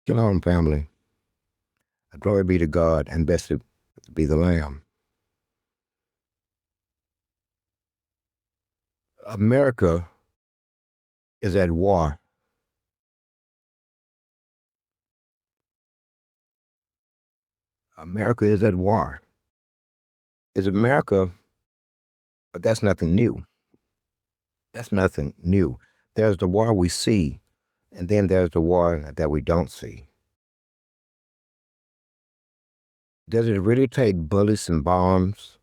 Shalom, family. Glory be to God, and blessed be the Lamb. America is at war. America is at war. Is America, but that's nothing new. That's nothing new. There's the war we see, and then there's the war that we don't see. Does it really take bullets and bombs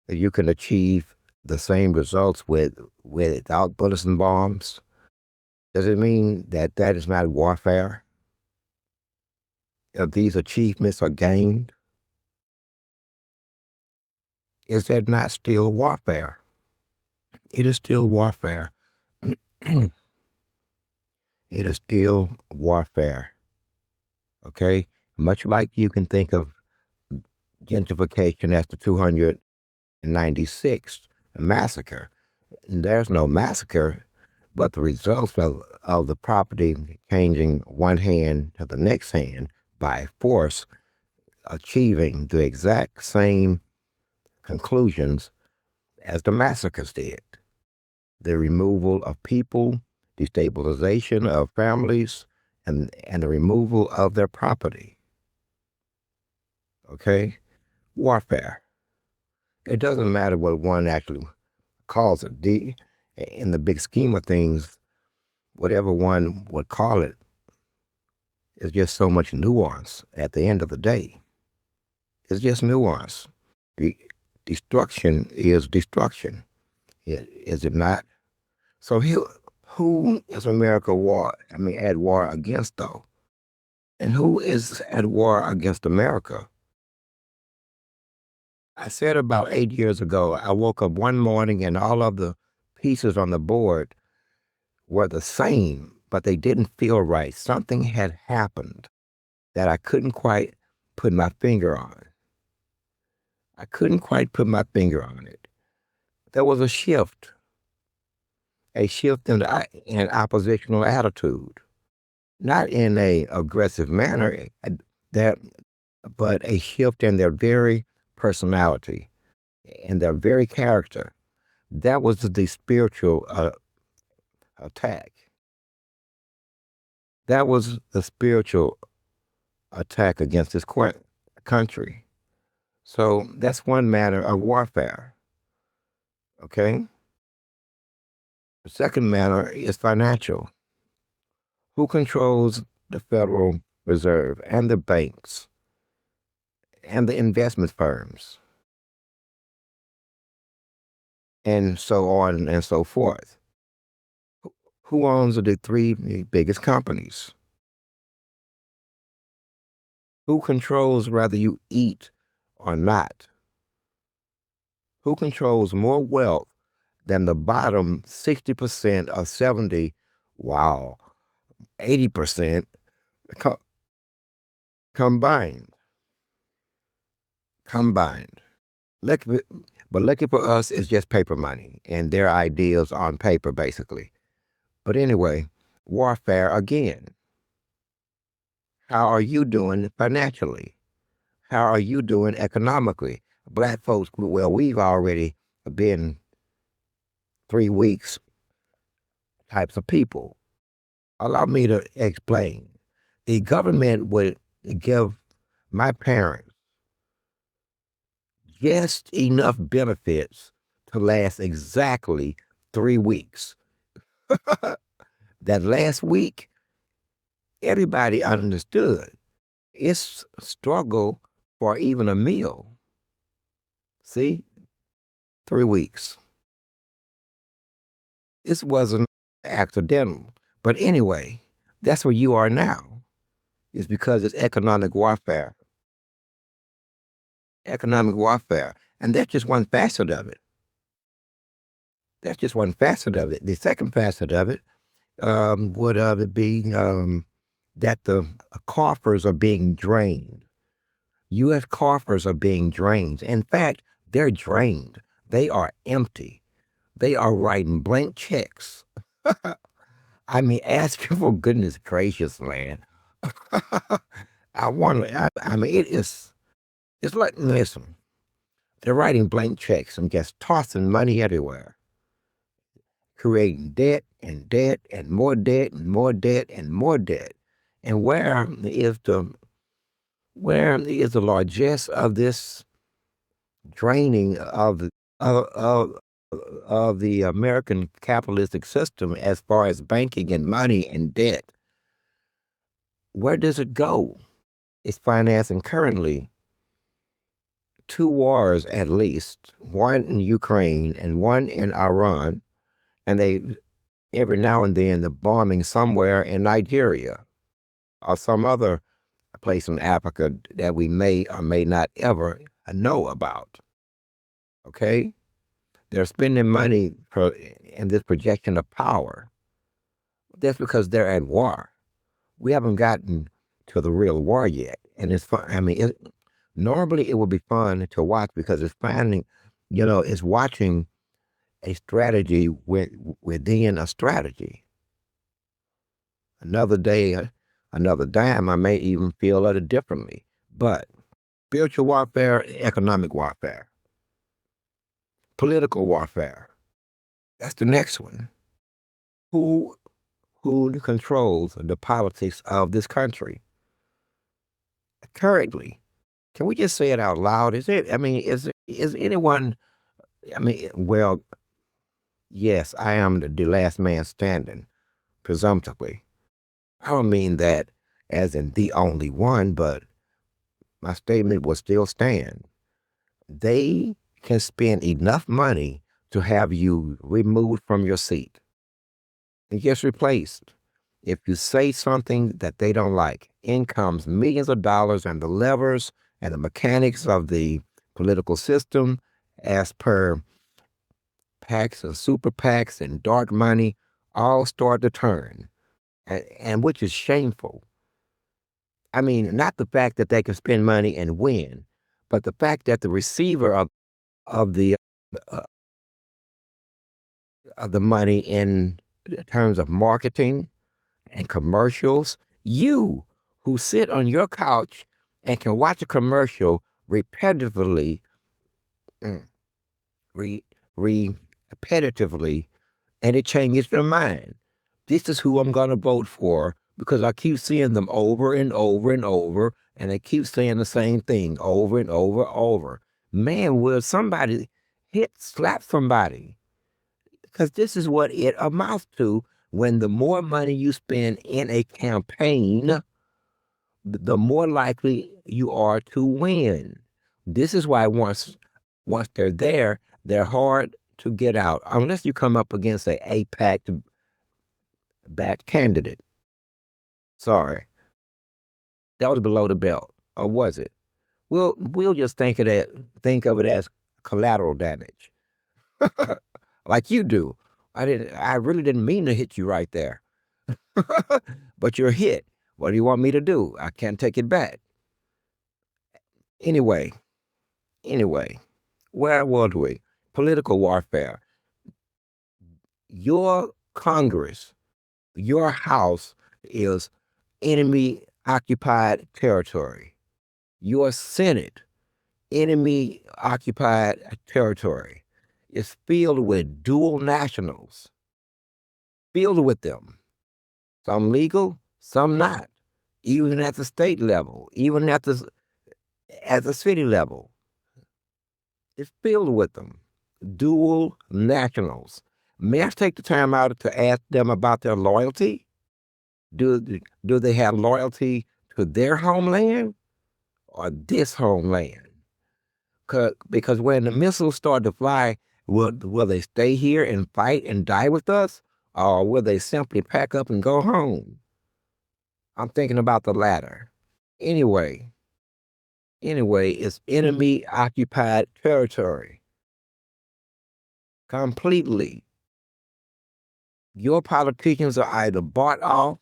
that you can achieve the same results without bullets and bombs? Does it mean that that is not warfare? If these achievements are gained, is that not still warfare? It is still warfare. It is still warfare. Okay? Much like you can think of gentrification as the 296th massacre. There's no massacre, but the results of the property changing one hand to the next hand by force, achieving the exact same conclusions as the massacres did. The removal of people, destabilization of families, and the removal of their property. Okay? Warfare. It doesn't matter what one actually calls it. In the big scheme of things, whatever one would call it is just so much nuance at the end of the day. It's just nuance. Destruction is destruction. Is it not? So who is America at war against, though? And who is at war against America? I said about 8 years ago, I woke up one morning and all of the pieces on the board were the same, but they didn't feel right. Something had happened that I couldn't quite put my finger on. I couldn't quite put my finger on it. There was a shift in oppositional attitude, not in a aggressive manner, that, but a shift in their very personality and their very character. That was the spiritual attack. That was the spiritual attack against this country. So that's one matter of warfare. Okay? The second matter is financial. Who controls the Federal Reserve and the banks and the investment firms and so on and so forth? Who owns the three biggest companies? Who controls whether you eat or not? Who controls more wealth than the bottom 60% or 70, wow, 80% combined? Combined. But lucky for us, it's just paper money and their ideals on paper, basically. But anyway, warfare again. How are you doing financially? How are you doing economically? Black folks, well, we've already been 3 weeks types of people. Allow me to explain. The government would give my parents just enough benefits to last exactly 3 weeks. That last week, everybody understood. It's a struggle for even a meal. See? 3 weeks. This wasn't accidental. But anyway, that's where you are now. It's because it's economic warfare. Economic warfare. And that's just one facet of it. That's just one facet of it. The second facet of it would be that the coffers are being drained. U.S. coffers are being drained. In fact, they're drained. They are empty. They are writing blank checks. I mean, asking for goodness gracious, man. I wonder. I mean, it's like, listen, they're writing blank checks and just tossing money everywhere, creating debt and debt and more debt and more debt and more debt. And where is the largesse of this draining of of the American capitalistic system as far as banking and money and debt? Where does it go? It's financing currently two wars at least, one in Ukraine and one in Iran, and they every now and then the bombing somewhere in Nigeria or some other place in Africa that we may or may not ever know about. Okay, they're spending money in this projection of power. That's because they're at war. We haven't gotten to the real war yet, and it's fun. I mean, normally it would be fun to watch because it's finding, it's watching a strategy within a strategy. Another day, another dime, I may even feel it differently. But spiritual warfare, economic warfare, political warfare. That's the next one. Who who controls the politics of this country currently? Can we just say it out loud? Is it? I mean, is anyone? I mean, well, yes, I am the last man standing, presumptively. I don't mean that as in the only one, but my statement will still stand. They can spend enough money to have you removed from your seat and just replaced. If you say something that they don't like, in comes millions of dollars, and the levers and the mechanics of the political system, as per PACs and super PACs and dark money, all start to turn, and which is shameful. I mean, not the fact that they can spend money and win, but the fact that the receiver of the uh, of the money in terms of marketing and commercials, you who sit on your couch and can watch a commercial repetitively, mm, re, repetitively, and it changes your mind. This is who I'm going to vote for because I keep seeing them over and over and over, and they keep saying the same thing over and over and over. Man, will somebody slap somebody? Because this is what it amounts to. When the more money you spend in a campaign, the more likely you are to win. This is why once they're there, they're hard to get out unless you come up against a APAC backed candidate. Sorry, that was below the belt, or was it? We'll just think of it as collateral damage, like you do. I really didn't mean to hit you right there, but you're hit. What do you want me to do? I can't take it back. Anyway, anyway, where was we? Political warfare. Your Congress, your House is enemy occupied territory. Your Senate, enemy occupied territory, is filled with dual nationals, filled with them. Some legal, some not. Even at the state level, even at the city level, it's filled with them. Dual nationals. May I take the time out to ask them about their loyalty? Do they have loyalty to their homeland or this homeland? Because when the missiles start to fly, will they stay here and fight and die with us, or will they simply pack up and go home? I'm thinking about the latter. Anyway, it's enemy occupied territory completely. Your politicians are either bought off,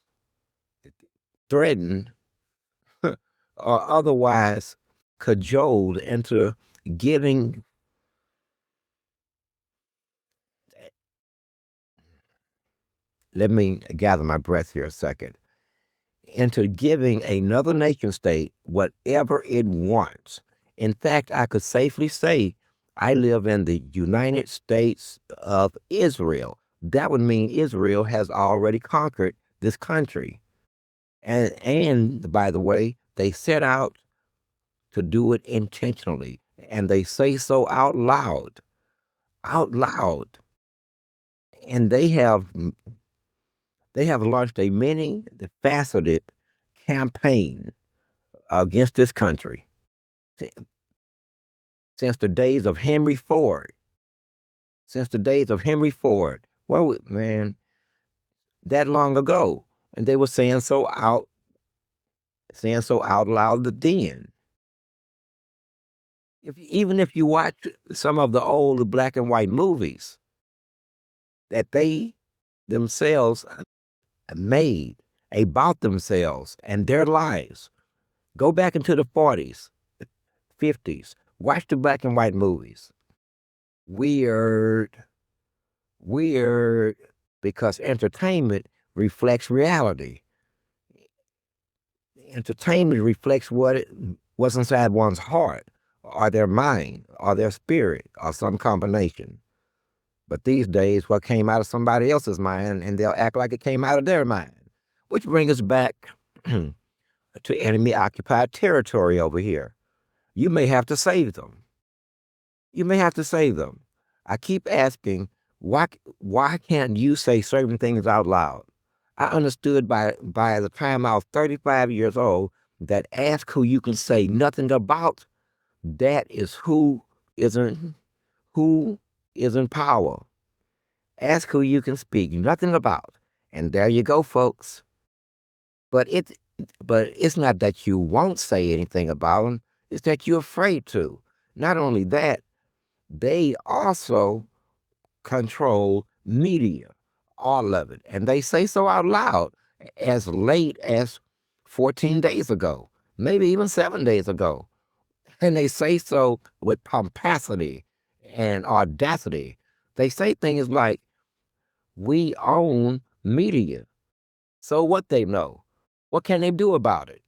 threatened, or otherwise cajoled into giving. Let me gather my breath here a second. into giving another nation state whatever it wants. In fact, I could safely say I live in the United States of Israel. That would mean Israel has already conquered this country. And by the way, they set out to do it intentionally. And they say so out loud. Out loud. And they have launched a many faceted campaign against this country since the days of Henry Ford. Since the days of Henry Ford. Well, man, that long ago. And they were saying so out loud then. Even if you watch some of the old black and white movies that they themselves made about themselves and their lives, go back into the 40s, 50s, watch the black and white movies. Weird, because entertainment reflects reality. Entertainment reflects what's inside one's heart, or their mind, or their spirit, or some combination. But these days, what came out of somebody else's mind, and they'll act like it came out of their mind. Which brings us back to enemy-occupied territory over here. You may have to save them. You may have to save them. I keep asking, why can't you say certain things out loud? I understood by the time I was 35 years old that ask who you can say nothing about, that is who is in power. Ask who you can speak nothing about. And there you go, folks. But it's not that you won't say anything about them, it's that you're afraid to. Not only that, they also control media, all of it. And they say so out loud as late as 14 days ago, maybe even 7 days ago. And they say so with pomposity and audacity. They say things like, we own media. So what they know? What can they do about it?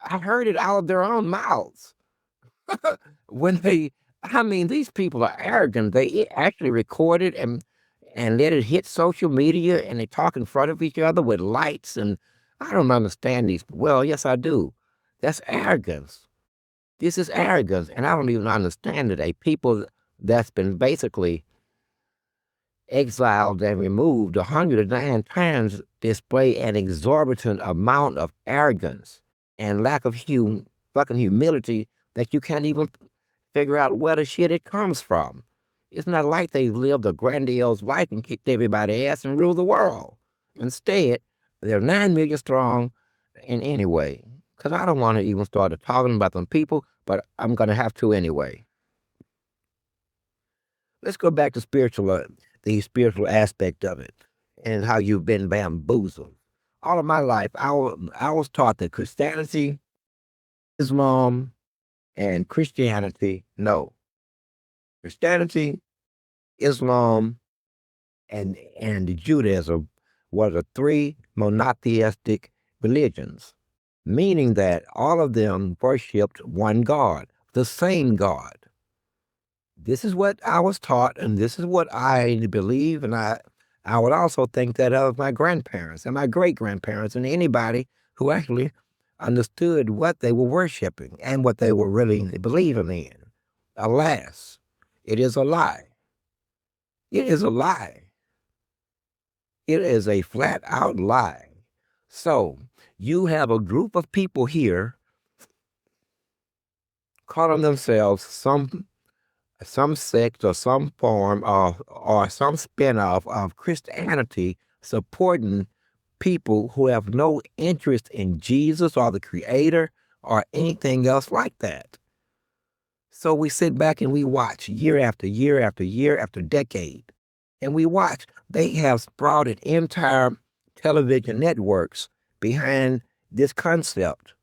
I heard it out of their own mouths. These people are arrogant. They actually record it and let it hit social media, and they talk in front of each other with lights. And I don't understand these. Well, yes, I do. That's arrogance. This is arrogance, and I don't even understand it. A people that's been basically exiled and removed 109 times display an exorbitant amount of arrogance and lack of fucking humility that you can't even figure out where the shit it comes from. It's not like they've lived a grandiose life and kicked everybody's ass and ruled the world. Instead, they're 9 million strong in any way. Because I don't want to even start talking about them people, but I'm going to have to anyway. Let's go back to the spiritual aspect of it and how you've been bamboozled. All of my life, I was taught that Christianity, Islam, and Christianity, no. Christianity, Islam, and Judaism were the three monotheistic religions, meaning that all of them worshipped one God, the same God. This is what I was taught, and this is what I believe, and I would also think that of my grandparents and my great-grandparents and anybody who actually understood what they were worshiping and what they were really believing in. Alas, it is a lie. It is a lie. It is a flat-out lie. So you have a group of people here calling themselves some sect or some form of, or some spin-off of Christianity, supporting people who have no interest in Jesus or the Creator or anything else like that. So we sit back and we watch year after year after year after decade. And we watch. They have sprouted entire television networks behind this concept.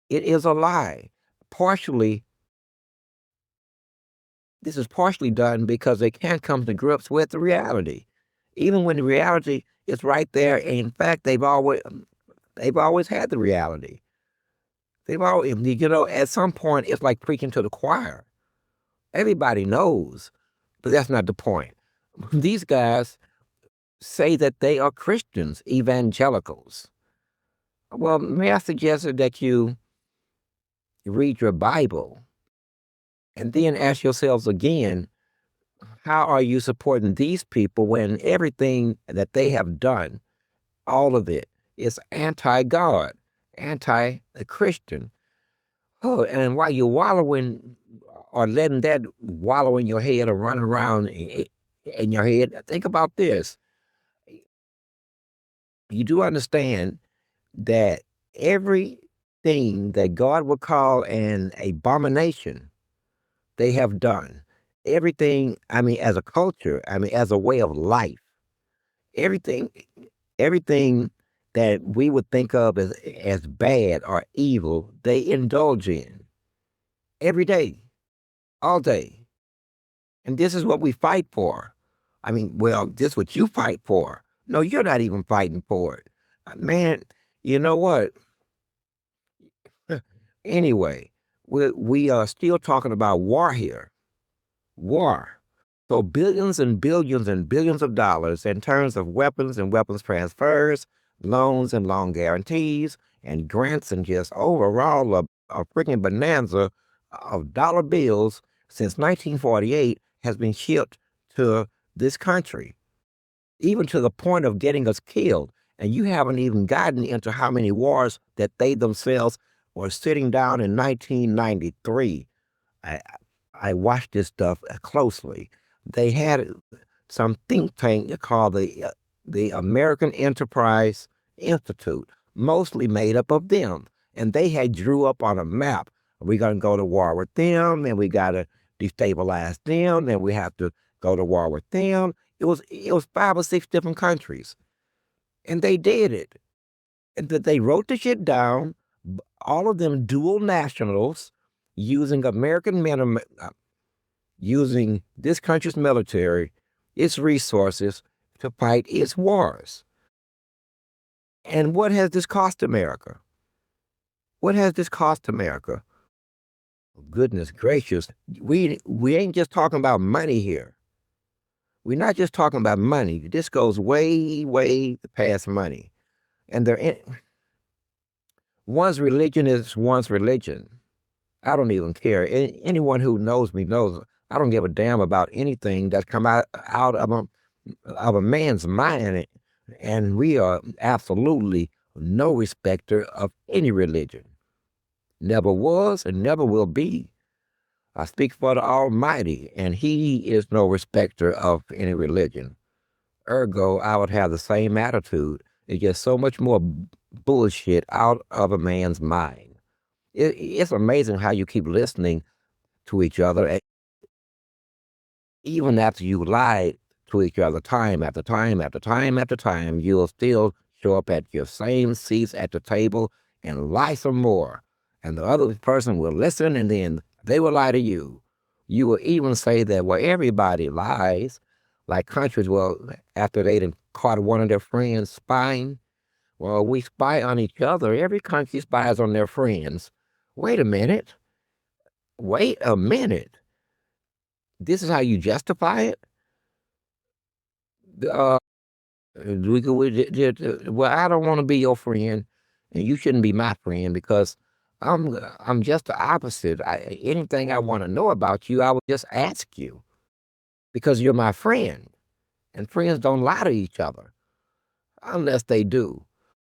It is a lie. This is partially done because they can't come to grips with the reality. Even when the reality is right there, and in fact, they've always, They've always had the reality. They've always, at some point, it's like preaching to the choir. Everybody knows, but that's not the point. These guys say that they are Christians, evangelicals. Well, may I suggest that you read your Bible and then ask yourselves again, how are you supporting these people when everything that they have done, all of it, is anti-God, anti-Christian? Oh, and while you're wallowing or letting that wallow in your head or run around in your head, think about this. You do understand that everything that God would call an abomination, they have done. Everything, I mean, as a culture, I mean, as a way of life, everything, everything that we would think of as bad or evil, they indulge in every day, all day. And this is what we fight for. I mean, well, this is what you fight for. No, you're not even fighting for it. Man, you know what? Anyway, we are still talking about war here. War. So billions and billions and billions of dollars in terms of weapons and weapons transfers, loans and loan guarantees, and grants, and just overall a freaking bonanza of dollar bills since 1948 has been shipped to this country, even to the point of getting us killed. And you haven't even gotten into how many wars that they themselves were sitting down in 1993. I, I watched this stuff closely. They had some think tank called the American Enterprise Institute, mostly made up of them. And they had drew up on a map. We're going to go to war with them, and we got to destabilize them, and we have to go to war with them. It was 5 or 6 different countries, and they did it. And that they wrote the shit down. All of them dual nationals, using American men, using this country's military, its resources to fight its wars. And what has this cost America? What has this cost America? Goodness gracious, we ain't just talking about money here. We're not just talking about money. This goes way, way past money. And one's religion is one's religion. I don't even care. Anyone who knows me knows I don't give a damn about anything that's come out of a man's mind. And we are absolutely no respecter of any religion. Never was and never will be. I speak for the Almighty, and He is no respecter of any religion. Ergo, I would have the same attitude. It's just so much more bullshit out of a man's mind. It's amazing how you keep listening to each other, even after you lie to each other time after time after time after time. You'll still show up at your same seats at the table and lie some more. And the other person will listen, and then they will lie to you. You will even say that, well, everybody lies, like countries, well, after they done caught one of their friends spying, well, we spy on each other. Every country spies on their friends. Wait a minute. Wait a minute. This is how you justify it? Uh, well, I don't want to be your friend, and you shouldn't be my friend because I'm just the opposite. Anything I want to know about you, I will just ask you because you're my friend, and friends don't lie to each other unless they do.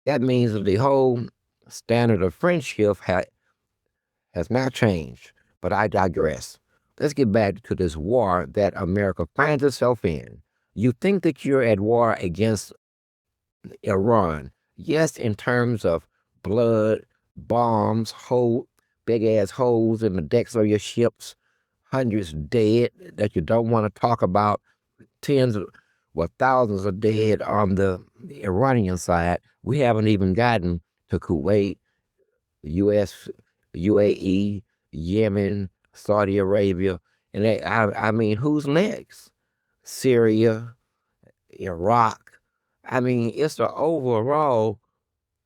That means that the whole standard of friendship has now changed. But I digress. Let's get back to this war that America finds itself in. You think that you're at war against Iran. Yes, in terms of blood, bombs, big ass holes in the decks of your ships, hundreds dead that you don't want to talk about, thousands of dead on the Iranian side. We haven't even gotten to Kuwait, U.S., UAE, Yemen, Saudi Arabia. And I mean, who's next? Syria, Iraq. I mean, it's the overall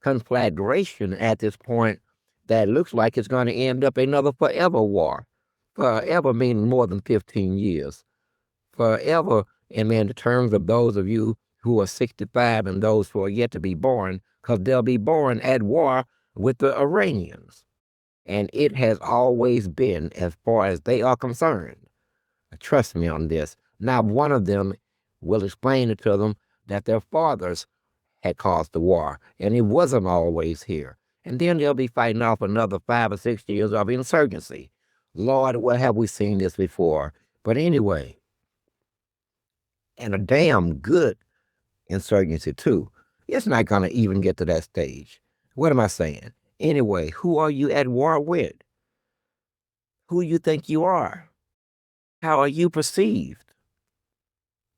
conflagration at this point that looks like it's going to end up another forever war. Forever meaning more than 15 years. Forever, and in terms of those of you who are 65 and those who are yet to be born, because they'll be born at war with the Iranians. And it has always been, as far as they are concerned. Trust me on this. Now, one of them will explain it to them that their fathers had caused the war, and it wasn't always here. And then they'll be fighting off another 5 or 6 years of insurgency. Lord, where have we seen this before? But anyway, and a damn good insurgency, too. It's not going to even get to that stage. What am I saying? Anyway, who are you at war with? Who you think you are? How are you perceived?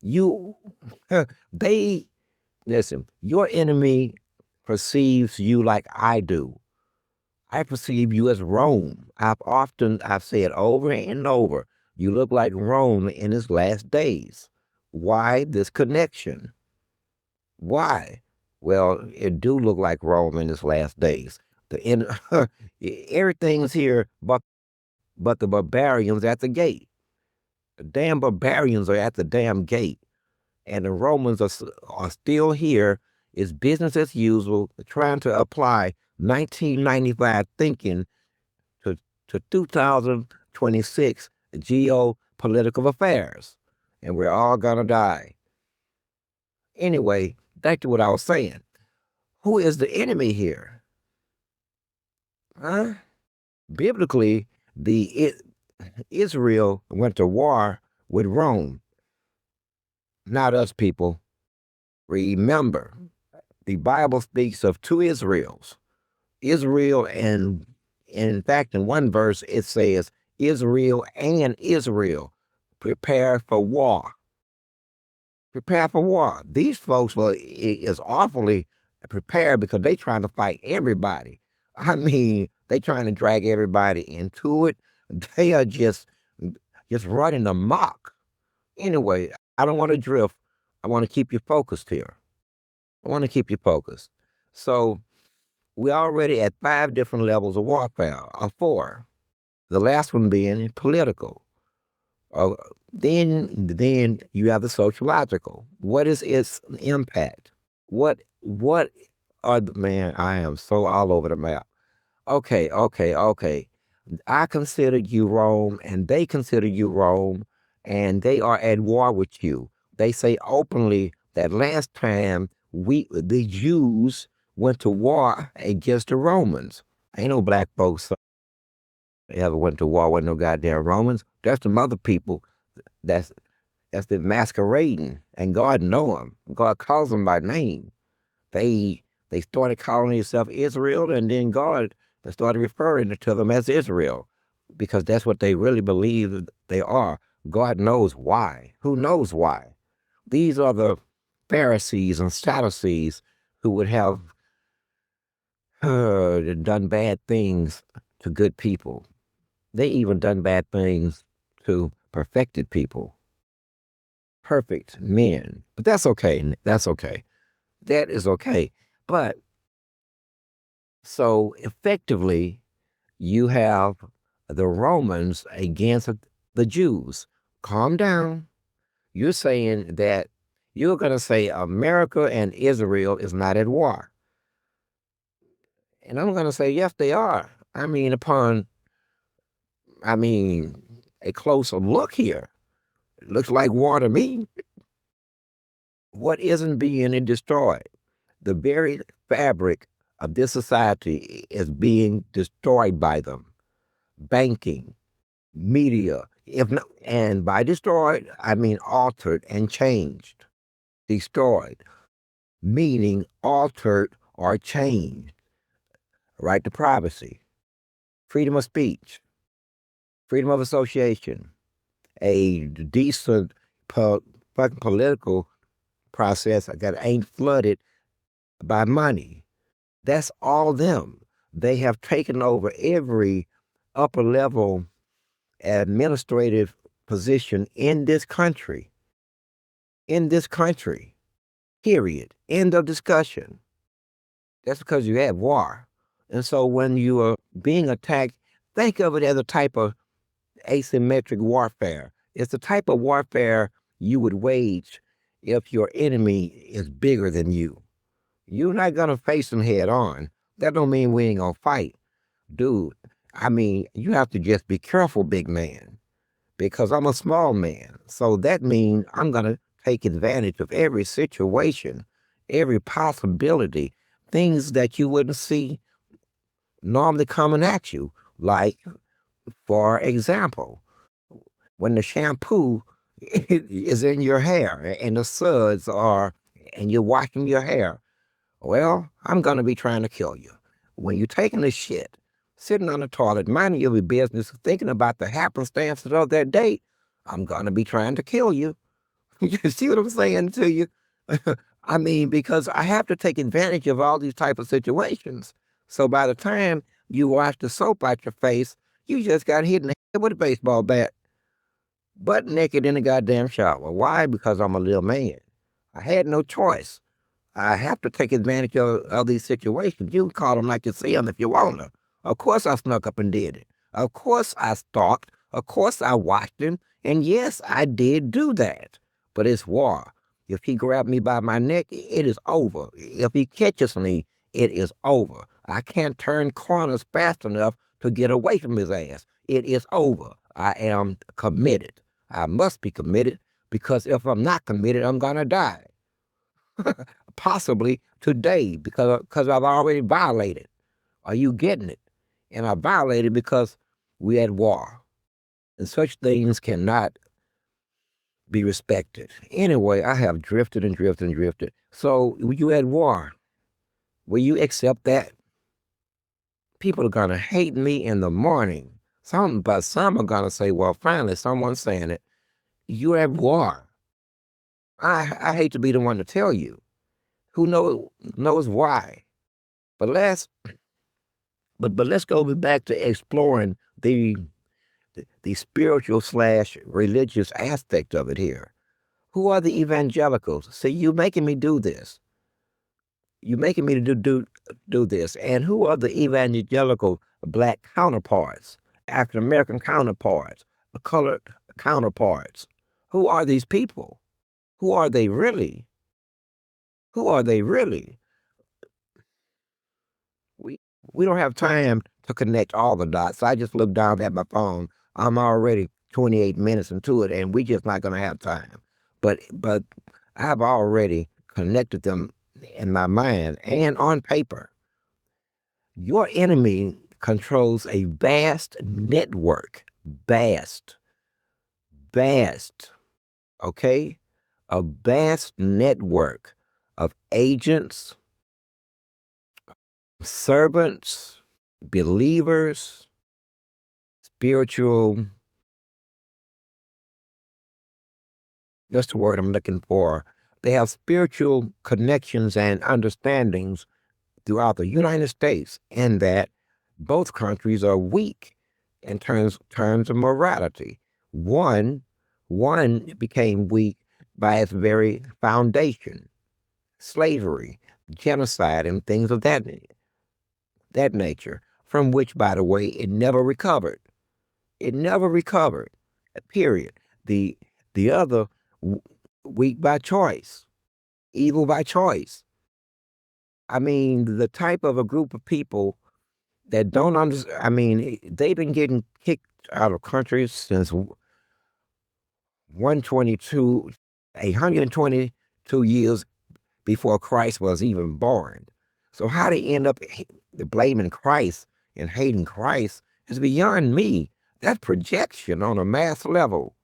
You, they, listen, your enemy perceives you like I do. I perceive you as Rome. I've said over and over, you look like Rome in its last days. Why this connection? Why? Well, it do look like Rome in its last days. Everything's here but the barbarians at the gate. The damn barbarians are at the damn gate. And the Romans are still here. It's business as usual, trying to apply 1995 thinking to 2026 geopolitical affairs. And we're all going to die. Anyway, back to what I was saying. Who is the enemy here? Huh? Biblically, Israel went to war with Rome, not us people. Remember, the Bible speaks of two Israels. Israel, and in fact, in one verse, it says, Israel and Israel, prepare for war. Prepare for war. These folks is awfully prepared because they trying to fight everybody. I mean, they trying to drag everybody into it. They are just running amok. Anyway, I don't want to drift. I want to keep you focused here. I want to keep you focused. So we're already at 5 different levels of warfare, or 4. The last one being political. Then you have the sociological. What is its impact? What are the, man, I am so all over the map. Okay. I consider you Rome, and they consider you Rome, and they are at war with you. They say openly that last time the Jews went to war against the Romans. Ain't no black folks ever went to war with no goddamn Romans. That's some other people that's the masquerading, and God know them. God calls them by name. They started calling themselves Israel, and then God started referring to them as Israel, because that's what they really believe they are. God knows why. Who knows why? These are the Pharisees and Sadducees who would have done bad things to good people. They even done bad things to perfected people. Perfect men. But that's okay. That's okay. That is okay. But so effectively, you have the Romans against the Jews. Calm down. You're saying that you're going to say America and Israel is not at war. And I'm going to say, yes, they are. I mean, a closer look here. It looks like war to me. What isn't being destroyed? The very fabric of this society is being destroyed by them. Banking, media, and by destroyed, I mean altered and changed. Destroyed, meaning altered or changed. Right to privacy, freedom of speech, freedom of association, a decent fucking political process that ain't flooded by money. That's all them. They have taken over every upper level administrative position in this country. In this country. Period. End of discussion. That's because you had war. And so when you are being attacked, think of it as a type of asymmetric warfare. It's the type of warfare you would wage if your enemy is bigger than you. You're not gonna face them head on. That don't mean we ain't gonna fight, dude. I mean, you have to just be careful, big man, because I'm a small man. So that means I'm gonna take advantage of every situation, every possibility, things that you wouldn't see normally coming at you. Like, for example, when the shampoo is in your hair and the suds are, and you're washing your hair, well, I'm going to be trying to kill you. When you're taking a shit, sitting on the toilet, minding your business, thinking about the happenstances of that day, I'm going to be trying to kill you. You see what I'm saying to you? I mean, because I have to take advantage of all these type of situations. So by the time you wash the soap out your face, you just got hit in the head with a baseball bat, butt naked in the goddamn shower. Why? Because I'm a little man. I had no choice. I have to take advantage of these situations. You can call them like you see them if you want to. Of course, I snuck up and did it. Of course, I stalked. Of course, I watched him. And yes, I did do that. But it's war. If he grabbed me by my neck, it is over. If he catches me, it is over. I can't turn corners fast enough to get away from his ass. It is over. I am committed. I must be committed because if I'm not committed, I'm going to die. Possibly today because I've already violated. Are you getting it? And I violated because we had war. And such things cannot be respected. Anyway, I have drifted and drifted and drifted. So you had war. Will you accept that? People are gonna hate me in the morning. But some are gonna say, well, finally someone's saying it. You have war. I hate to be the one to tell you. Who knows why? But let's go back to exploring the spiritual slash religious aspect of it here. Who are the evangelicals? See, you making me do this. You making me to do this. And who are the evangelical black counterparts, African American counterparts, the colored counterparts? Who are these people? Who are they really? Who are they really? We don't have time to connect all the dots. I just looked down at my phone. I'm already 28 minutes into it, and we just not going to have time. But I've already connected them in my mind and on paper. Your enemy controls a vast network, vast, okay, a vast network of agents, servants, believers, spiritual, that's the word I'm looking for. They have spiritual connections and understandings throughout the United States, and that both countries are weak in terms of morality. One, one became weak by its very foundation, slavery, genocide, and things of that nature, from which, by the way, it never recovered. It never recovered. Period. The the other weak by choice, evil by choice. I mean, the type of a group of people that don't understand. I mean, they've been getting kicked out of countries since 122, 122 years before Christ was even born. So how they end up blaming Christ and hating Christ is beyond me. That's projection on a mass level.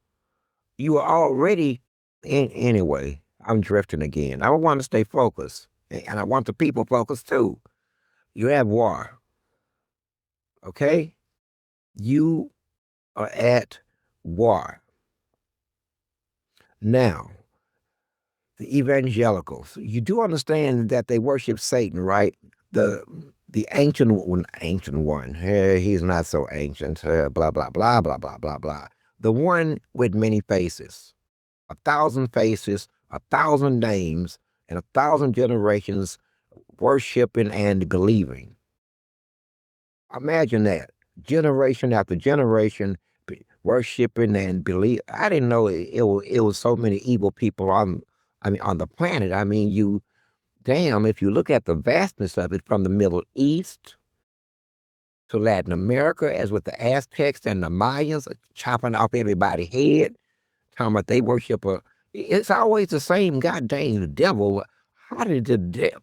You are already anyway. I'm drifting again. I want to stay focused, and I want the people focused too. You have war, okay? You are at war now. The evangelicals. You do understand that they worship Satan, right? The the ancient one. He's not so ancient. Blah blah blah blah blah blah blah. The one with many faces, 1,000 faces, 1,000 names, and 1,000 generations worshiping and believing. Imagine that, generation after generation, worshiping and believe. I didn't know it was so many evil people on the planet. I mean, damn, if you look at the vastness of it, from the Middle East to Latin America, as with the Aztecs and the Mayans, chopping off everybody's head, talking about they worship it's always the same goddamn devil. How did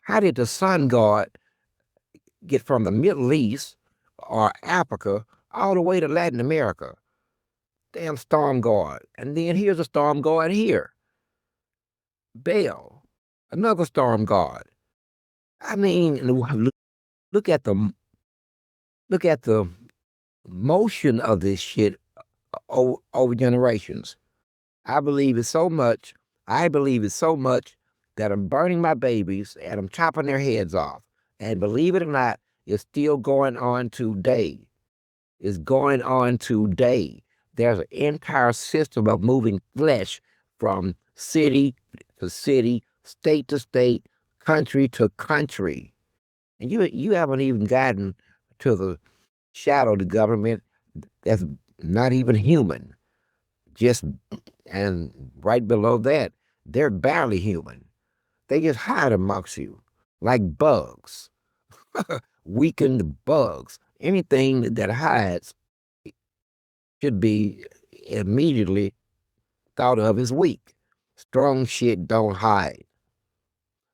how did the sun god get from the Middle East or Africa all the way to Latin America? Damn storm god. And then here's a storm god here. Baal, another storm god. I mean, look at the look at the motion of this shit over generations. I believe it so much. I believe it so much that I'm burning my babies and I'm chopping their heads off. And believe it or not, it's still going on today. It's going on today. There's an entire system of moving flesh from city to city, state to state, country to country. And you haven't even gotten to the shadow of the government that's not even human. Just and right below that, they're barely human. They just hide amongst you like bugs, weakened bugs. Anything that hides should be immediately thought of as weak. Strong shit don't hide.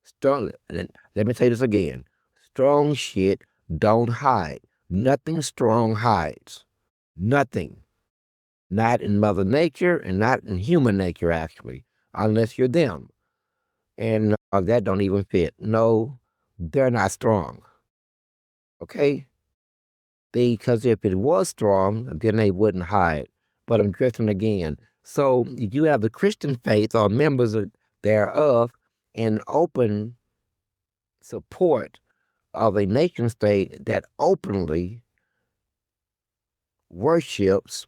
Strong. Let me say this again. Strong shit don't hide. Nothing strong hides. Nothing. Not in Mother Nature and not in human nature, actually, unless you're them. And that don't even fit. No, they're not strong. Okay? Because if it was strong, then they wouldn't hide. But I'm drifting again. So you have the Christian faith or members thereof in open support of a nation state that openly worships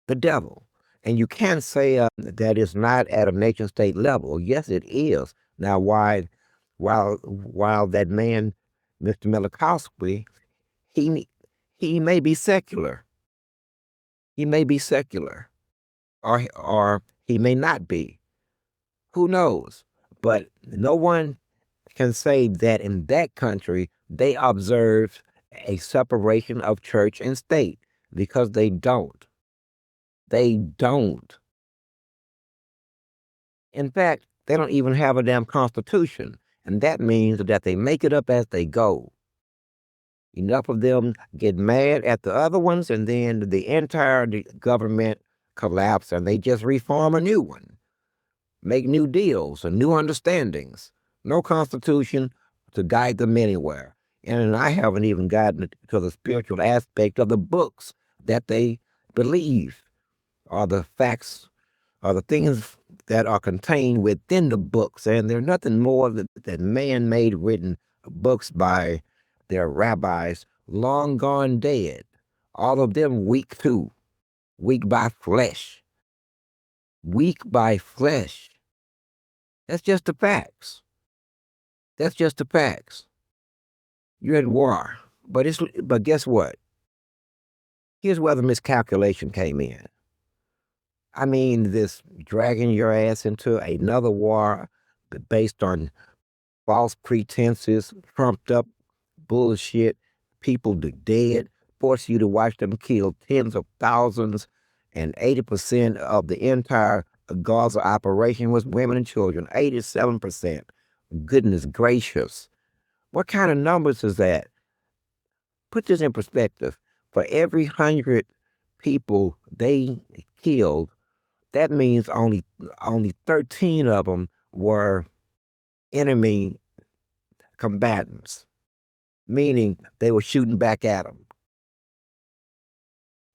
the devil. And you can't say that it's not at a nation state level. Yes, it is. Now, while that man, Mr. Milikowski, he may be secular. He may be secular, or he may not be. Who knows? But no one can say that in that country they observe a separation of church and state, because they don't. They don't. In fact, they don't even have a damn constitution, and that means that they make it up as they go. Enough of them get mad at the other ones, and then the entire government collapse, and they just reform a new one, make new deals and new understandings. No constitution to guide them anywhere. And I haven't even gotten to the spiritual aspect of the books that they believe, or the facts, or the things that are contained within the books. And they're nothing more than man-made written books by their rabbis, long gone dead. All of them weak too, weak by flesh. Weak by flesh. That's just the facts. That's just the facts. You're at war. But guess what? Here's where the miscalculation came in. I mean, this dragging your ass into another war based on false pretenses, trumped up bullshit, people dead, force you to watch them kill tens of thousands, and 80% of the entire Gaza operation was women and children. 87%. Goodness gracious. What kind of numbers is that? Put this in perspective. For every 100 people they killed, that means only 13 of them were enemy combatants, meaning they were shooting back at them.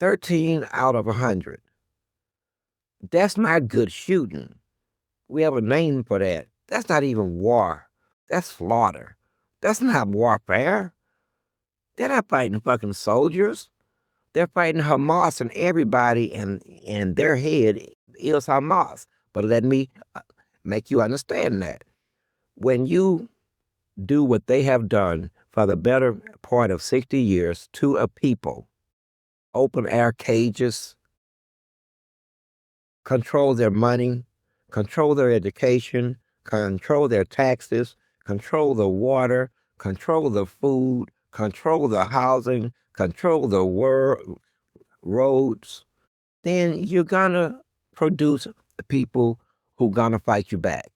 13 out of 100. That's not good shooting. We have a name for that. That's not even war. That's slaughter. That's not warfare. They're not fighting fucking soldiers. They're fighting Hamas, and everybody in their head is Hamas. But let me make you understand that. When you do what they have done for the better part of 60 years to a people. Open air cages, control their money, control their education, control their taxes, control the water, control the food, control the housing, control the roads, then you're gonna produce people who gonna fight you back.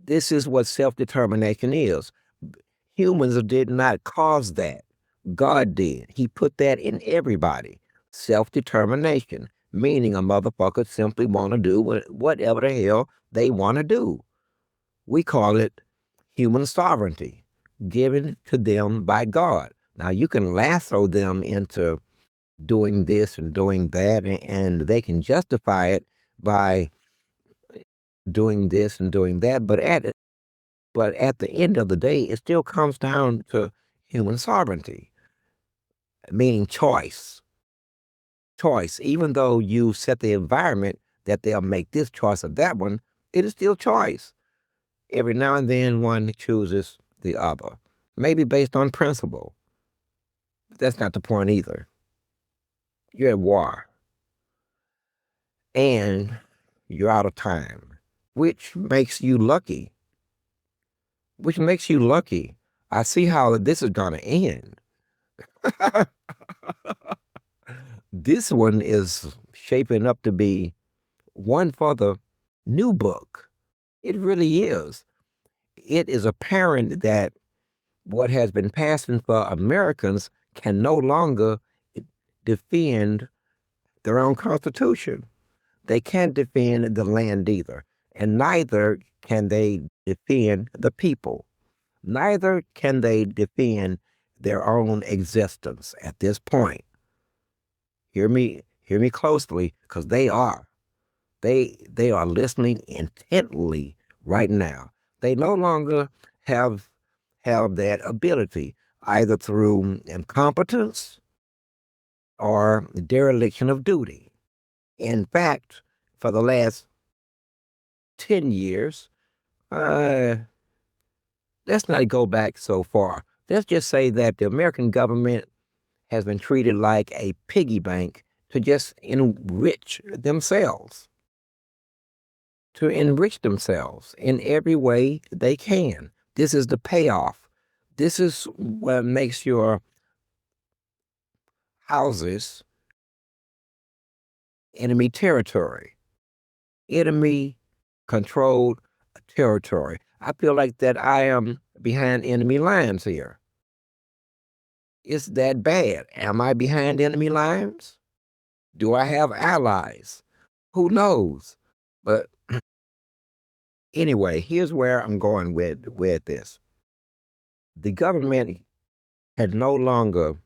This is what self-determination is. Humans did not cause that. God did. He put that in everybody. Self-determination, meaning a motherfucker simply want to do whatever the hell they want to do. We call it human sovereignty, given to them by God. Now, you can lasso them into doing this and doing that, and they can justify it by doing this and doing that. But at the end of the day, it still comes down to human sovereignty, meaning choice. Choice. Even though you set the environment that they'll make this choice or that one, it is still choice. Every now and then one chooses the other, maybe based on principle. But that's not the point either. You're at war. And you're out of time, which makes you lucky. I see how this is going to end. This one is shaping up to be one for the new book. It really is. It is apparent that what has been passing for Americans can no longer defend their own constitution. They can't defend the land either, and neither can they defend the people. Neither can they defend their own existence at this point. Hear me closely, because they are. They are listening intently right now. They no longer have that ability, either through incompetence or dereliction of duty. In fact, for the last 10 years, let's not go back so far. Let's just say that the American government has been treated like a piggy bank to just enrich themselves. To enrich themselves in every way they can. This is the payoff. This is what makes your houses enemy territory, enemy controlled territory. I feel like that I am behind enemy lines here. It's that bad. Am I behind enemy lines? Do I have allies? Who knows? But anyway, here's where I'm going with this. The government can no longer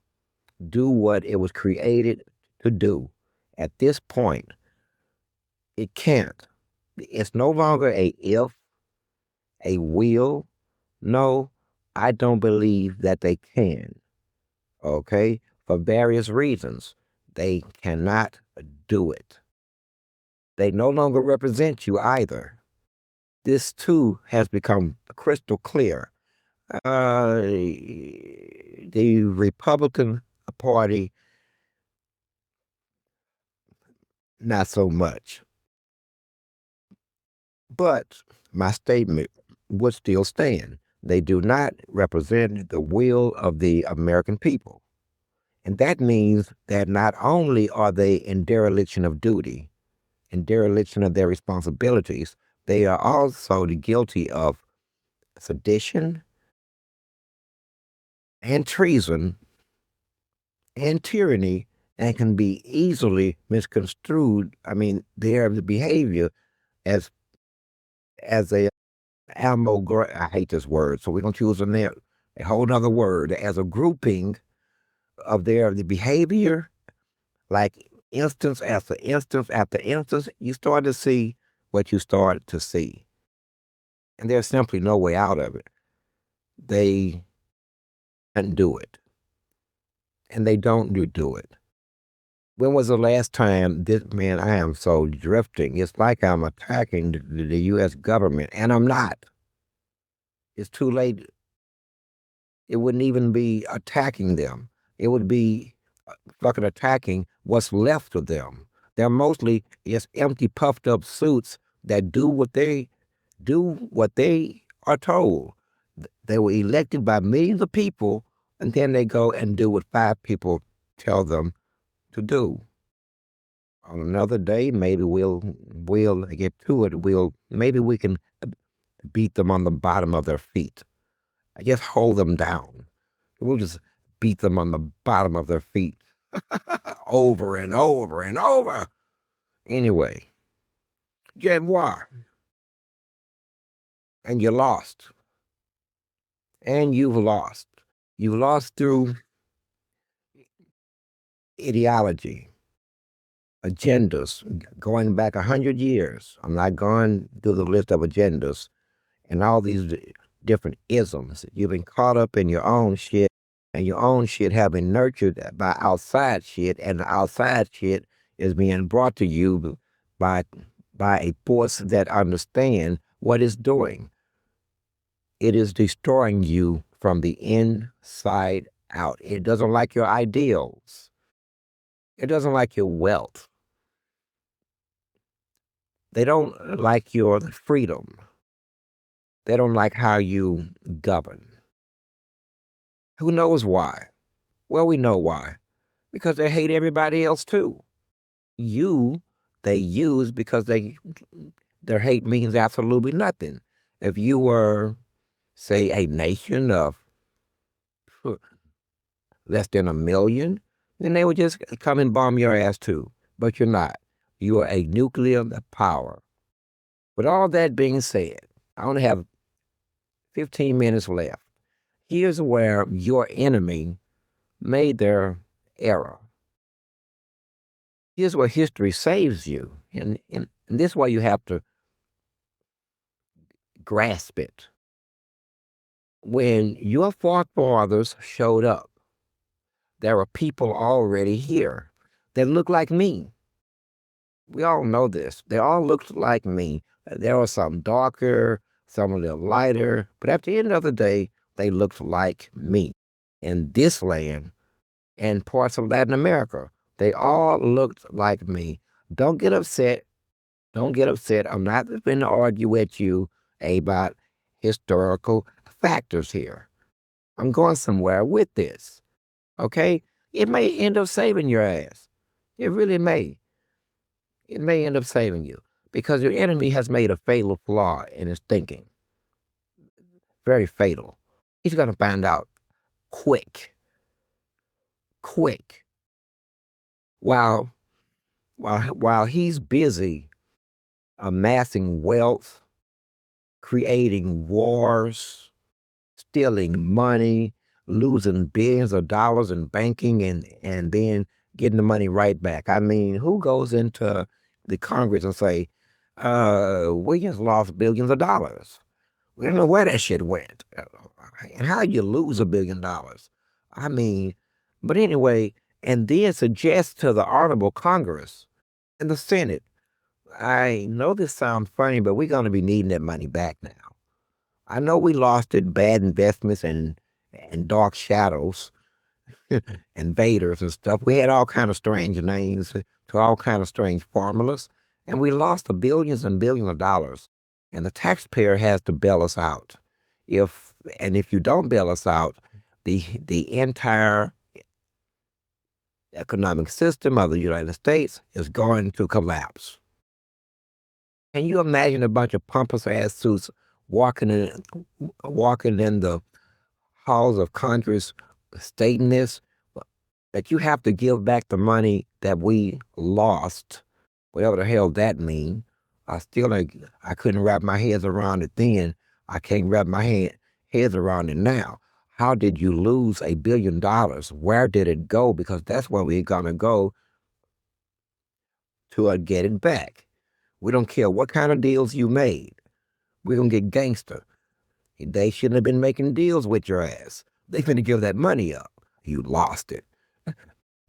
do what it was created to do. At this point, it can't. It's no longer a if, a will. No, I don't believe that they can. Okay? For various reasons, they cannot do it. They no longer represent you either. This too has become crystal clear. The Republican Party, not so much. But my statement would still stand. They do not represent the will of the American people. And that means that not only are they in dereliction of duty, in dereliction of their responsibilities, they are also guilty of sedition and treason and tyranny, and can be easily misconstrued. I mean, their behavior as a I hate this word, so we're gonna choose a whole other word, as a grouping of the behavior, like instance after instance after instance, you start to see what you start to see. And there's simply no way out of it. They can't do it. And they don't do it. When was the last time man, I am so drifting. It's like I'm attacking the U.S. government, and I'm not. It's too late It wouldn't even be attacking them. It would be fucking attacking what's left of them. They're mostly just empty, puffed up suits that do what they are told. They were elected by millions of people, and then they go and do what five people tell them to do. On another day, maybe we'll get to it. Maybe we can beat them on the bottom of their feet. I just hold them down. We'll just beat them on the bottom of their feet over and over and over. Anyway, you war, and you lost, and you've lost. You lost through ideology, agendas, going back 100 years. I'm not going through the list of agendas and all these different isms. You've been caught up in your own shit, and your own shit have been nurtured by outside shit, and the outside shit is being brought to you by a force that understands what it's doing. It is destroying you from the inside out. It doesn't like your ideals. It doesn't like your wealth. They don't like your freedom. They don't like how you govern. Who knows why? Well, we know why. Because they hate everybody else too. You, they use because their hate means absolutely nothing. If you were, say, a nation of less than 1 million, then they would just come and bomb your ass too. But you're not. You are a nuclear power. With all that being said, I only have 15 minutes left. Here's where your enemy made their error. Here's where history saves you. And this way you have to grasp it. When your forefathers showed up, there were people already here that looked like me. We all know this. They all looked like me. There were some darker, some a little lighter, but at the end of the day, they looked like me. In this land and parts of Latin America, they all looked like me. Don't get upset. Don't get upset. I'm not going to argue with you about historical factors here. I'm going somewhere with this. Okay? It may end up saving your ass. It really may. It may end up saving you because your enemy has made a fatal flaw in his thinking. Very fatal. He's going to find out quick. Quick. While he's busy amassing wealth, creating wars, stealing money, losing billions of dollars in banking, and then getting the money right back. I mean, who goes into the Congress and say, we just lost billions of dollars? We don't know where that shit went. And how you lose $1 billion? I mean, but anyway, and then suggest to the Honorable Congress and the Senate, I know this sounds funny, but we're going to be needing that money back now. I know we lost it, bad investments and dark shadows, invaders and stuff. We had all kind of strange names to all kind of strange formulas, and we lost the billions and billions of dollars. And the taxpayer has to bail us out. If you don't bail us out, the entire economic system of the United States is going to collapse. Can you imagine a bunch of pompous ass suits walking in the halls of Congress stating this, that you have to give back the money that we lost, whatever the hell that means? I couldn't wrap my head around it then. I can't wrap my head around it now. How did you lose $1 billion? Where did it go? Because that's where we're going to go to get it back. We don't care what kind of deals you made. We're going to get gangster. They shouldn't have been making deals with your ass. They finna give that money up. You lost it.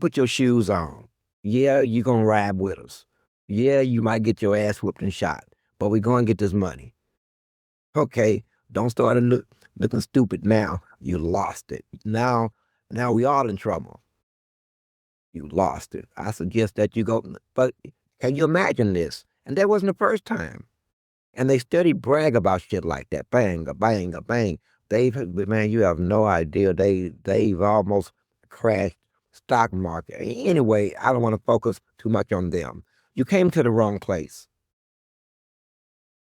Put your shoes on. Yeah, you going to ride with us. Yeah, you might get your ass whooped and shot, but we're going to get this money. Okay, don't start looking stupid now. You lost it. Now we all in trouble. You lost it. I suggest that you go, but can you imagine this? And that wasn't the first time. And they steady brag about shit like that. Bang, a bang, a bang. Man, you have no idea. They've almost crashed stock market. Anyway, I don't want to focus too much on them. You came to the wrong place.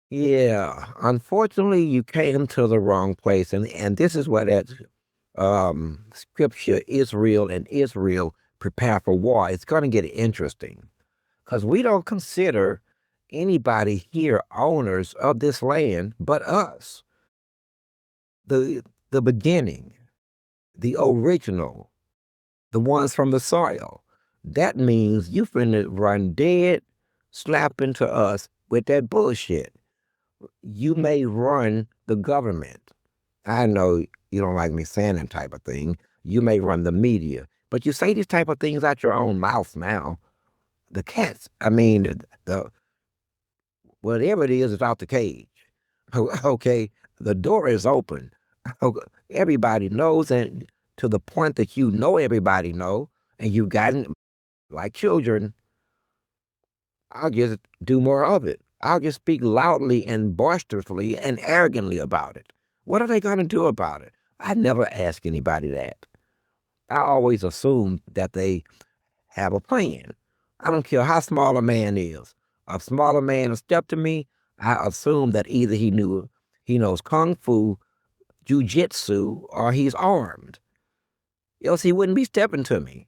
Yeah, unfortunately, you came to the wrong place, and this is what that scripture Israel and Israel prepare for war. It's going to get interesting because we don't consider anybody here owners of this land but us, the beginning, the original, the ones from the soil. That means you finna run dead, slap into us with that bullshit. You may run the government. I know you don't like me saying that type of thing. You may run the media, but you say these type of things out your own mouth now. The cats, I mean, the whatever it is out the cage. Okay, the door is open. Everybody knows, and to the point that you know everybody know, and you've gotten like children. I'll just do more of it. I'll just speak loudly and boisterously and arrogantly about it. What are they going to do about it? I never ask anybody that. I always assume that they have a plan. I don't care how small a man is. A smaller man will step to me, I assume that either he knows kung fu, jujitsu, or he's armed. Else he wouldn't be stepping to me.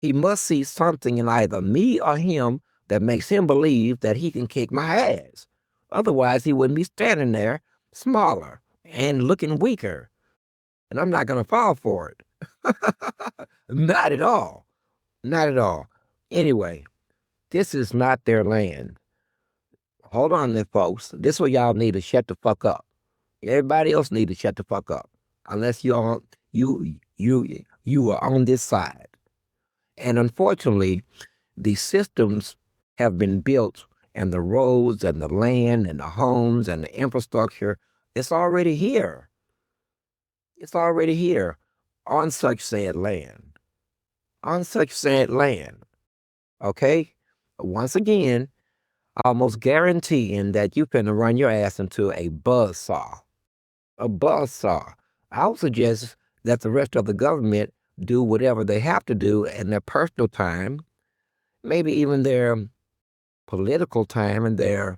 He must see something in either me or him that makes him believe that he can kick my ass. Otherwise, he wouldn't be standing there smaller and looking weaker. And I'm not going to fall for it. Not at all. Not at all. Anyway, this is not their land. Hold on there, folks. This is where y'all need to shut the fuck up. Everybody else need to shut the fuck up. Unless you are on this side. And unfortunately, the systems have been built, and the roads and the land and the homes and the infrastructure, it's already here. It's already here on such said land. On such said land. Okay? Once again, almost guaranteeing that you can run your ass into a buzzsaw. A buzzsaw. I would suggest that the rest of the government do whatever they have to do in their personal time, maybe even their political time and their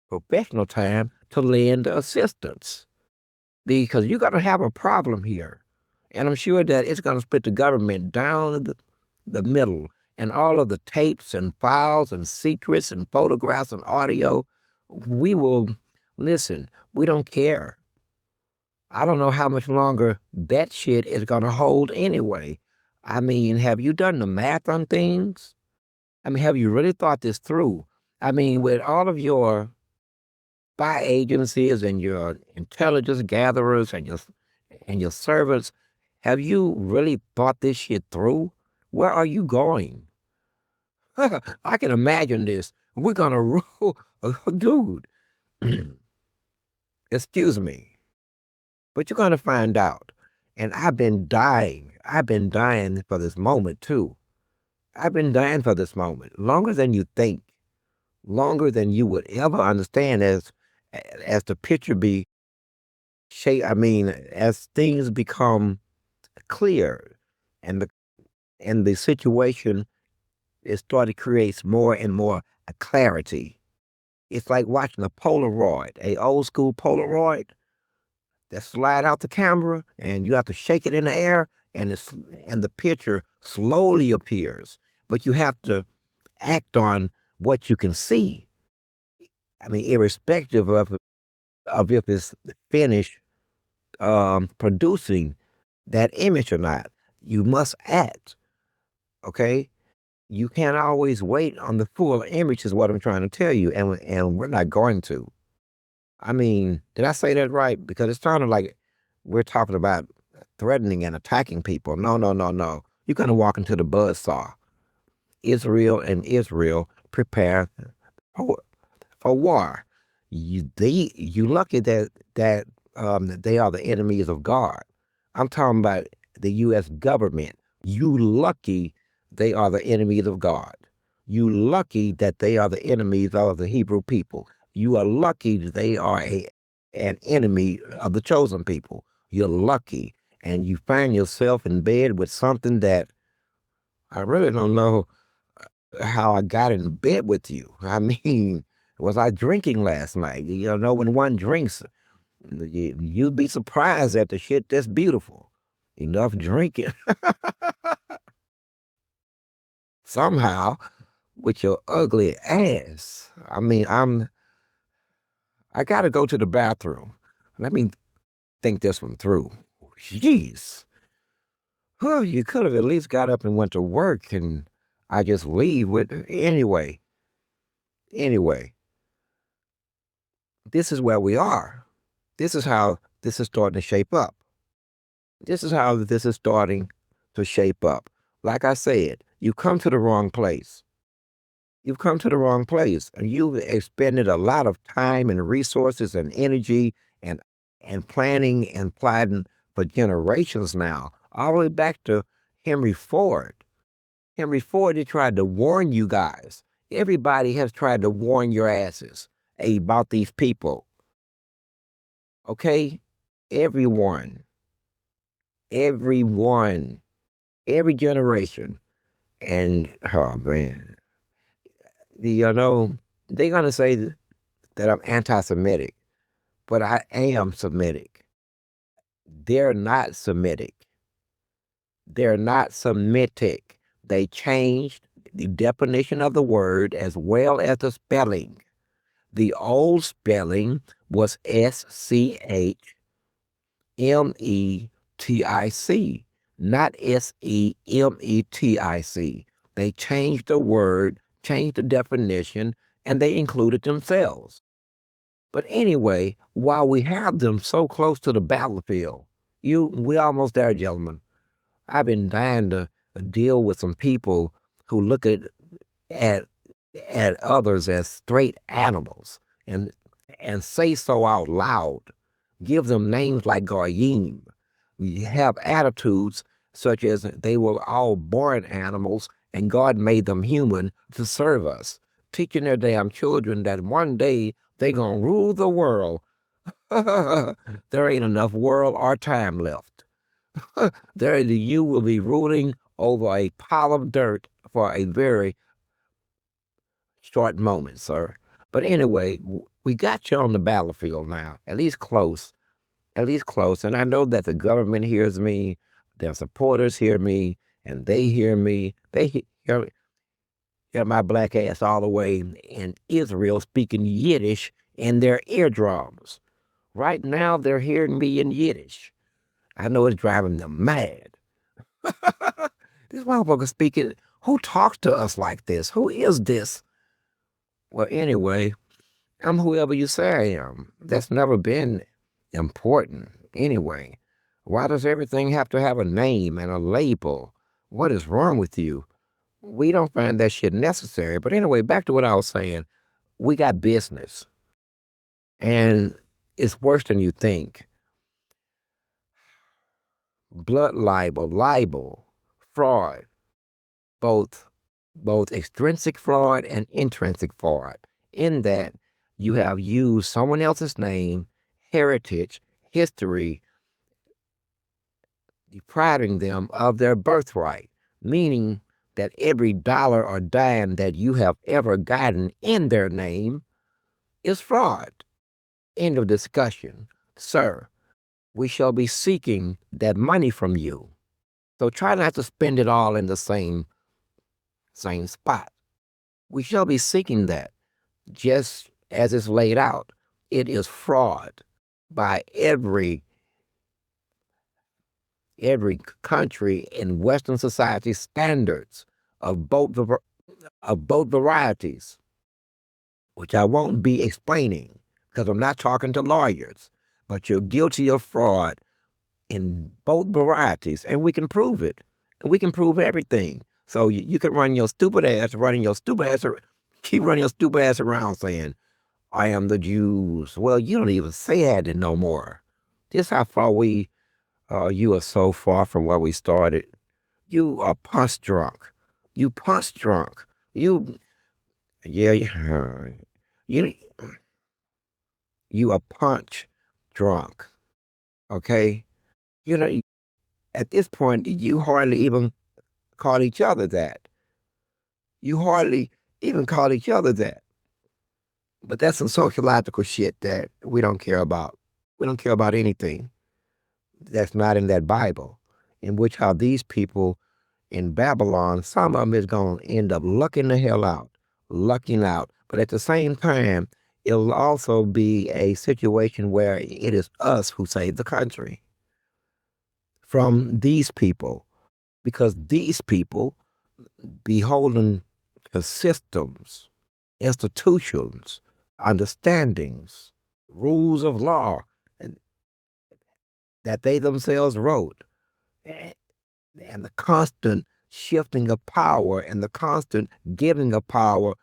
professional time to lend assistance. Because you're going to have a problem here. And I'm sure that it's going to split the government down the middle. And all of the tapes and files and secrets and photographs and audio, we will listen. We don't care. I don't know how much longer that shit is going to hold anyway. I mean, have you done the math on things? I mean, have you really thought this through? I mean, with all of your spy agencies and your intelligence gatherers and your servants, have you really thought this shit through? Where are you going? I can imagine this. We're gonna rule, dude. Excuse me, but you're gonna find out. And I've been dying. I've been dying for this moment too. I've been dying for this moment longer than you think, longer than you would ever understand as the picture be shape. I mean, as things become clear and the situation is starting to create more and more clarity. It's like watching a Polaroid, a old school Polaroid that slide out the camera, and you have to shake it in the air, and the picture slowly appears. But you have to act on what you can see. I mean, irrespective of if it's finished producing that image or not, you must act. Okay, you can't always wait on the full image, is what I'm trying to tell you, and we're not going to. I mean, did I say that right? Because it sounded like we're talking about threatening and attacking people. No, no, no, no. You're going to walk into the buzzsaw. Israel and Israel prepare for war. You lucky that they are the enemies of God. I'm talking about the U.S. government. You lucky they are the enemies of God. You lucky that they are the enemies of the Hebrew people. You are lucky they are an enemy of the chosen people. You're lucky. And you find yourself in bed with something that I really don't know how I got in bed with you. I mean, was I drinking last night? You know, when one drinks, you'd be surprised at the shit that's beautiful. Enough drinking somehow with your ugly ass. I mean, I gotta go to the bathroom. Let me think this one through. Jeez. Well, you could have at least got up and went to work and I just leave with anyway, this is where we are. This is how this is starting to shape up. This is how this is starting to shape up. Like I said, you come to the wrong place. You've come to the wrong place, and you've expended a lot of time and resources and energy and planning and plotting for generations now, all the way back to Henry Ford. Henry Ford, he tried to warn you guys. Everybody has tried to warn your asses about these people. Okay? Everyone, everyone, every generation. And oh man, you know, they're gonna say that I'm anti-Semitic, but I am Semitic. They're not Semitic. They're not Semitic. They changed the definition of the word as well as the spelling. The old spelling was Semitic, not Semetic. They changed the word, changed the definition, and they included themselves. But anyway, while we have them so close to the battlefield, we almost there, gentlemen. I've been dying to deal with some people who look at at others as straight animals and say so out loud. Give them names like Goyim. We have attitudes such as they were all born animals and God made them human to serve us, teaching their damn children that one day they gonna rule the world. There ain't enough world or time left. You will be ruling over a pile of dirt for a very short moment, sir. But anyway, we got you on the battlefield now, at least close. And I know that the government hears me, their supporters hear me, and they hear me. Hear my black ass all the way in Israel speaking Yiddish in their eardrums. Right now, they're hearing me in Yiddish. I know it's driving them mad. This motherfucker speaking. Who talks to us like this? Who is this? Well, anyway, I'm whoever you say I am. That's never been important anyway. Why does everything have to have a name and a label? What is wrong with you? We don't find that shit necessary. But anyway, back to what I was saying. We got business, and it's worse than you think. Blood libel, fraud, both extrinsic fraud and intrinsic fraud, in that you have used someone else's name, heritage, history, depriving them of their birthright, meaning that every dollar or dime that you have ever gotten in their name is fraud. End of discussion. Sir, we shall be seeking that money from you. So try not to spend it all in the same spot. We shall be seeking that, just as it's laid out. It is fraud by every country in Western society standards of both varieties, which I won't be explaining because I'm not talking to lawyers. But you're guilty of fraud in both varieties, and we can prove it. We can prove everything. So you can run your stupid ass, keep running your stupid ass around saying, I am the Jews. Well, you don't even say that no more. Just how far you are so far from where we started. You are punch drunk. You punch drunk. Yeah, you, you are punch drunk. Okay? You know, at this point, you hardly even call each other that. You hardly even call each other that. But that's some sociological shit that we don't care about. We don't care about anything that's not in that Bible, in which how these people in Babylon, some of them is going to end up lucking the hell out, lucking out. But at the same time, it'll also be a situation where it is us who save the country from these people, because these people beholden to systems, institutions, understandings, rules of law and that they themselves wrote, and the constant shifting of power and the constant giving of power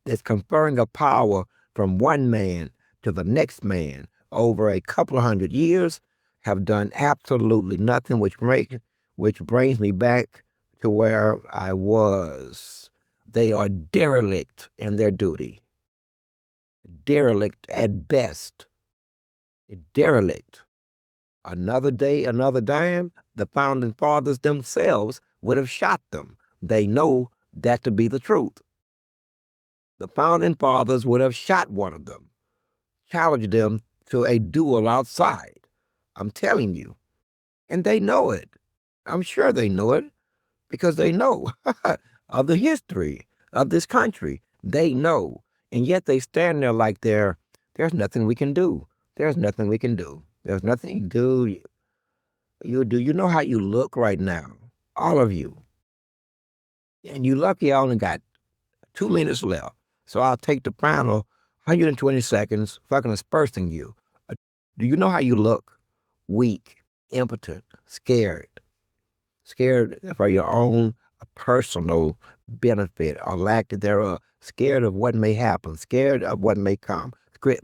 that's conferring of power from one man to the next man over a couple of 100 years have done absolutely nothing, which brings me back to where I was. They are derelict in their duty, derelict at best, derelict. Another day, another dime, the founding fathers themselves would have shot them. They know that to be the truth. The founding fathers would have shot one of them, challenged them to a duel outside. I'm telling you. And they know it. I'm sure they know it because they know of the history of this country. They know. And yet they stand there like there's nothing we can do. There's nothing we can do. There's nothing you do. You know how you look right now, all of you. And you lucky I only got 2 minutes left. So I'll take the final 120 seconds fucking aspersing you. Do you know how you look? Weak, impotent, scared. Scared for your own personal benefit or lack thereof. Scared of what may happen. Scared of what may come.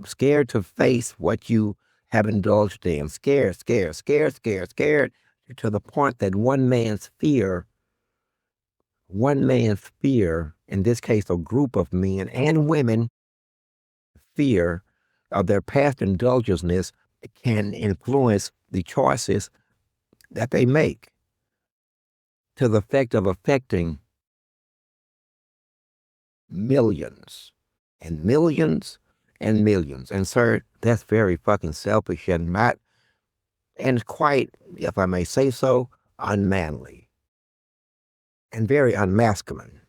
Scared to face what you have indulged in. Scared, scared, scared, scared, scared to the point that one man's fear, in this case, a group of men and women, fear of their past indulgences can influence the choices that they make to the effect of affecting millions and millions and millions. And sir, that's very fucking selfish and quite, if I may say so, unmanly and very unmasculine.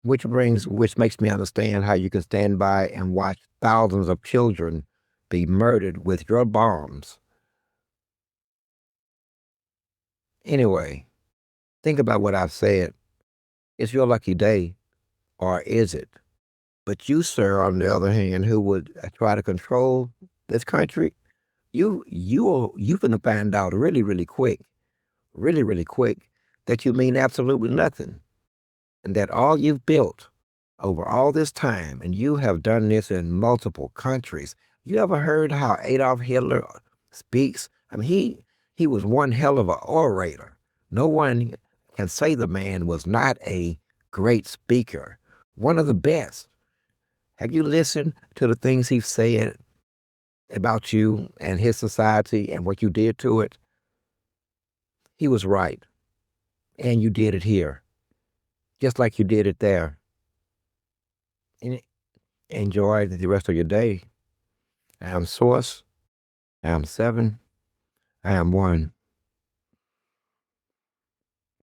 Which makes me understand how you can stand by and watch thousands of children be murdered with your bombs. Anyway, think about what I've said. It's your lucky day, or is it? But you, sir, on the other hand, who would try to control this country, you finna find out really, really quick, that you mean absolutely nothing, and that all you've built over all this time, and you have done this in multiple countries. You ever heard how Adolf Hitler speaks? I mean, he was one hell of an orator. No one can say the man was not a great speaker, one of the best. Have you listened to the things he said about you and his society and what you did to it? He was right. And you did it here, just like you did it there. And enjoy the rest of your day. I am Source. I am Seven. I am One.